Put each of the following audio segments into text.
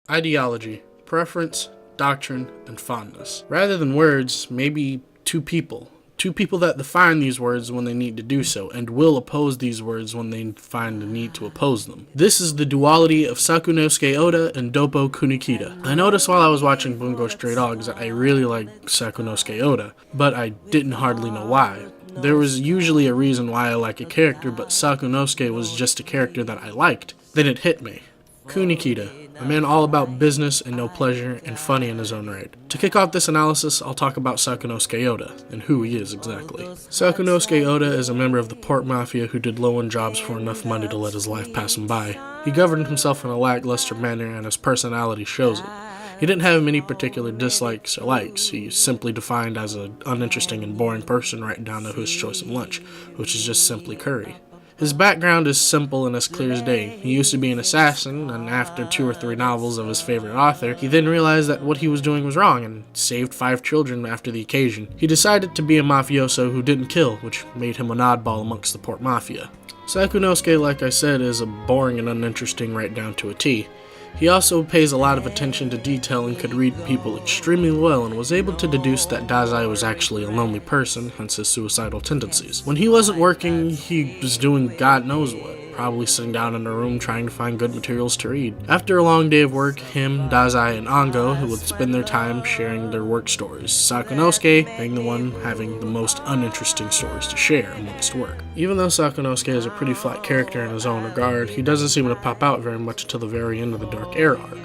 Ideology, preference, doctrine, and fondness. Rather than words, maybe two people. Two people that define these words when they need to do so, and will oppose these words when they find the need to oppose them. This is the duality of Sakunosuke Oda and Doppo Kunikida. I noticed while I was watching Bungou Stray Dogs that I really liked Sakunosuke Oda, but I didn't hardly know why. There was usually a reason why I like a character, but Sakunosuke was just a character that I liked. Then it hit me. Kunikida, a man all about business and no pleasure, and funny in his own right. To kick off this analysis, I'll talk about Sakunosuke Oda, and who he is exactly. Sakunosuke Oda is a member of the pork mafia who did low-end jobs for enough money to let his life pass him by. He governed himself in a lackluster manner, and his personality shows it. He didn't have many particular dislikes or likes. He's simply defined as an uninteresting and boring person right down to his choice of lunch, which is just simply curry. His background is simple and as clear as day. He used to be an assassin, and after 2 or 3 novels of his favorite author, he then realized that what he was doing was wrong and saved 5 children after the occasion. He decided to be a mafioso who didn't kill, which made him an oddball amongst the pork mafia. Sakunosuke, like I said, is a boring and uninteresting right down to a T. He also pays a lot of attention to detail and could read people extremely well, and was able to deduce that Dazai was actually a lonely person, hence his suicidal tendencies. When he wasn't working, he was doing God knows what, probably sitting down in a room trying to find good materials to read. After a long day of work, him, Dazai, and Ango would spend their time sharing their work stories, Sakunosuke being the one having the most uninteresting stories to share amongst work. Even though Sakunosuke is a pretty flat character in his own regard, he doesn't seem to pop out very much until the very end of the Dark Era arc.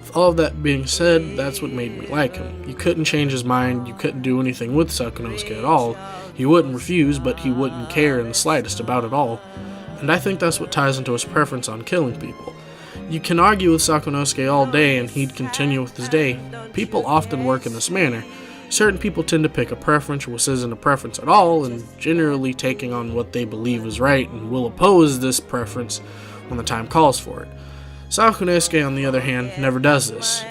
With all of that being said, that's what made me like him. You couldn't change his mind, you couldn't do anything with Sakunosuke at all. He wouldn't refuse, but he wouldn't care in the slightest about it all. And I think that's what ties into his preference on killing people. You can argue with Sakunosuke all day and he'd continue with his day. People often work in this manner. Certain people tend to pick a preference which isn't a preference at all, and generally taking on what they believe is right, and will oppose this preference when the time calls for it. Sakunosuke, on the other hand, never does this.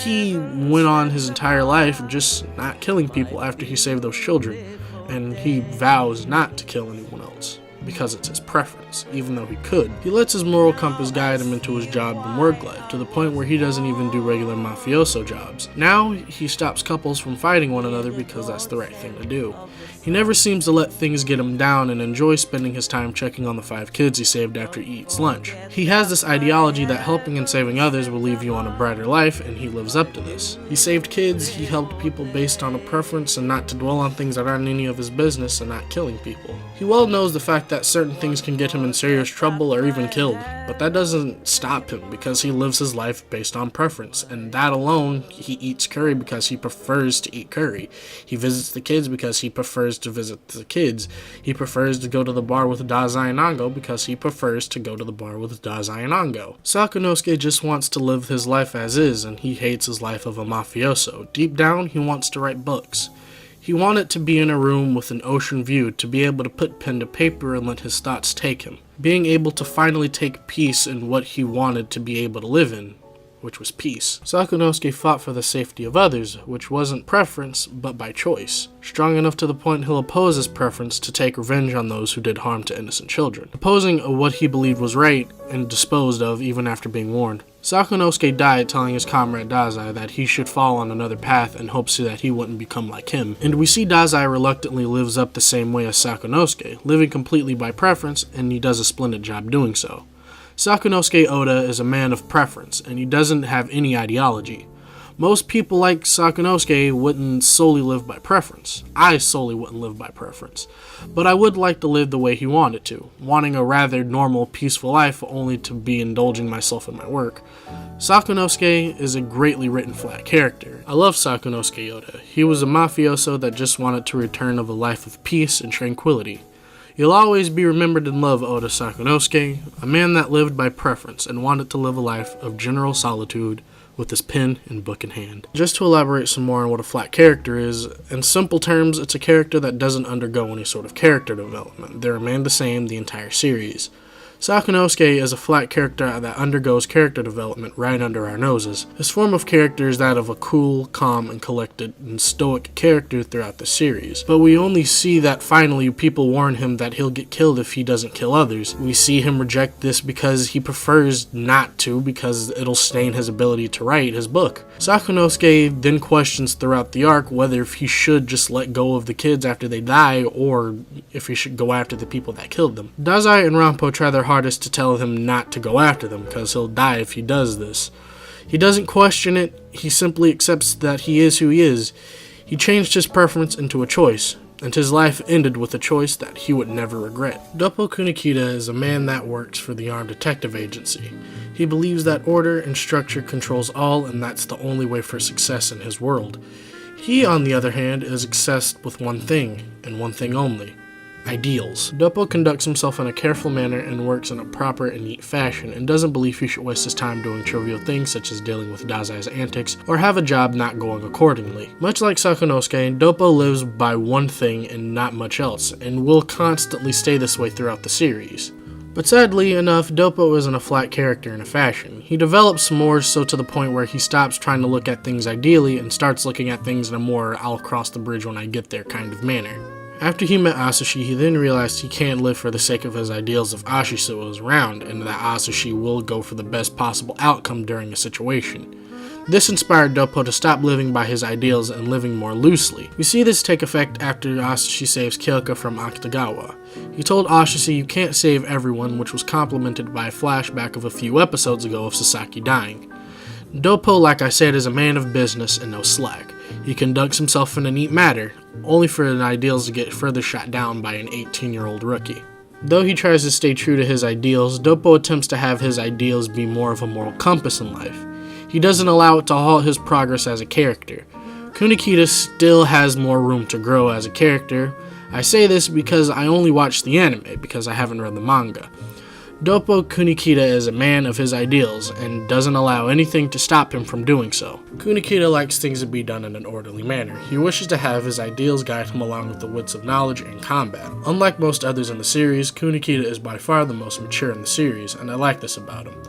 He went on his entire life just not killing people after he saved those children, and he vows not to kill anyone else, because it's his preference, even though he could. He lets his moral compass guide him into his job and work life, to the point where he doesn't even do regular mafioso jobs. Now, he stops couples from fighting one another because that's the right thing to do. He never seems to let things get him down and enjoys spending his time checking on the 5 kids he saved after he eats lunch. He has this ideology that helping and saving others will leave you on a brighter life, and he lives up to this. He saved kids, he helped people based on a preference and not to dwell on things that aren't any of his business, and not killing people. He well knows the fact that certain things can get him in serious trouble or even killed, but that doesn't stop him because he lives his life based on preference, and that alone, he eats curry because he prefers to eat curry. He visits the kids because he prefers to visit the kids. He prefers to go to the bar with Dazai and Ango because he prefers to go to the bar with Dazai and Ango. Sakunosuke just wants to live his life as is, and he hates his life of a mafioso. Deep down, he wants to write books. He wanted to be in a room with an ocean view, to be able to put pen to paper and let his thoughts take him. Being able to finally take peace in what he wanted to be able to live in, which was peace. Sakunosuke fought for the safety of others, which wasn't preference, but by choice. Strong enough to the point he'll oppose his preference to take revenge on those who did harm to innocent children, opposing what he believed was right and disposed of even after being warned. Sakunosuke died telling his comrade Dazai that he should fall on another path in hopes that he wouldn't become like him. And we see Dazai reluctantly lives up the same way as Sakunosuke, living completely by preference, and he does a splendid job doing so. Sakunosuke Oda is a man of preference, and he doesn't have any ideology. Most people like Sakunosuke wouldn't solely live by preference. I solely wouldn't live by preference. But I would like to live the way he wanted to, wanting a rather normal, peaceful life only to be indulging myself in my work. Sakunosuke is a greatly written flat character. I love Sakunosuke Oda. He was a mafioso that just wanted to return of a life of peace and tranquility. You'll always be remembered and loved, Oda Sakunosuke, a man that lived by preference and wanted to live a life of general solitude with his pen and book in hand. Just to elaborate some more on what a flat character is, in simple terms, it's a character that doesn't undergo any sort of character development. They remain the same the entire series. Sakunosuke is a flat character that undergoes character development right under our noses. His form of character is that of a cool, calm, and collected and stoic character throughout the series. But we only see that finally people warn him that he'll get killed if he doesn't kill others. We see him reject this because he prefers not to, because it'll stain his ability to write his book. Sakunosuke then questions throughout the arc whether if he should just let go of the kids after they die or if he should go after the people that killed them. Dazai and Rampo try their hardest to tell him not to go after them because he'll die if he does this. He doesn't question it, he simply accepts that he is who he is. He changed his preference into a choice, and his life ended with a choice that he would never regret. Doppo Kunikida is a man that works for the Armed Detective Agency. He believes that order and structure controls all, and that's the only way for success in his world. He, on the other hand, is obsessed with one thing, and one thing only: ideals. Doppo conducts himself in a careful manner and works in a proper and neat fashion, and doesn't believe he should waste his time doing trivial things such as dealing with Dazai's antics, or have a job not going accordingly. Much like Sakunosuke, Doppo lives by one thing and not much else, and will constantly stay this way throughout the series. But sadly enough, Doppo isn't a flat character in a fashion. He develops more so to the point where he stops trying to look at things ideally and starts looking at things in a more I'll cross the bridge when I get there kind of manner. After he met Asushi, he then realized he can't live for the sake of his ideals if Asushi was around, and that Asushi will go for the best possible outcome during a situation. This inspired Doppo to stop living by his ideals and living more loosely. We see this take effect after Asushi saves Kyoka from Akutagawa. He told Asushi you can't save everyone, which was complemented by a flashback of a few episodes ago of Sasaki dying. Doppo, like I said, is a man of business and no slack. He conducts himself in a neat manner, only for his ideals to get further shot down by an 18-year-old rookie. Though he tries to stay true to his ideals, Doppo attempts to have his ideals be more of a moral compass in life. He doesn't allow it to halt his progress as a character. Kunikida still has more room to grow as a character. I say this because I only watched the anime, because I haven't read the manga. Doppo Kunikida is a man of his ideals, and doesn't allow anything to stop him from doing so. Kunikida likes things to be done in an orderly manner. He wishes to have his ideals guide him along with the wits of knowledge and combat. Unlike most others in the series, Kunikida is by far the most mature in the series, and I like this about him.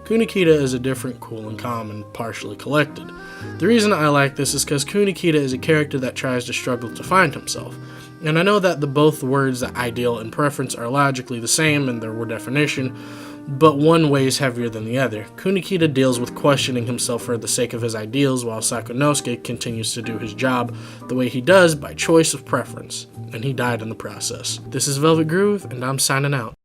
Kunikida is a different, cool and calm, and partially collected. The reason I like this is because Kunikida is a character that tries to struggle to find himself. And I know that both words, ideal and preference, are logically the same in their definition, but one weighs heavier than the other. Kunikida deals with questioning himself for the sake of his ideals, while Sakunosuke continues to do his job the way he does by choice of preference, and he died in the process. This is Velvet Groove, and I'm signing out.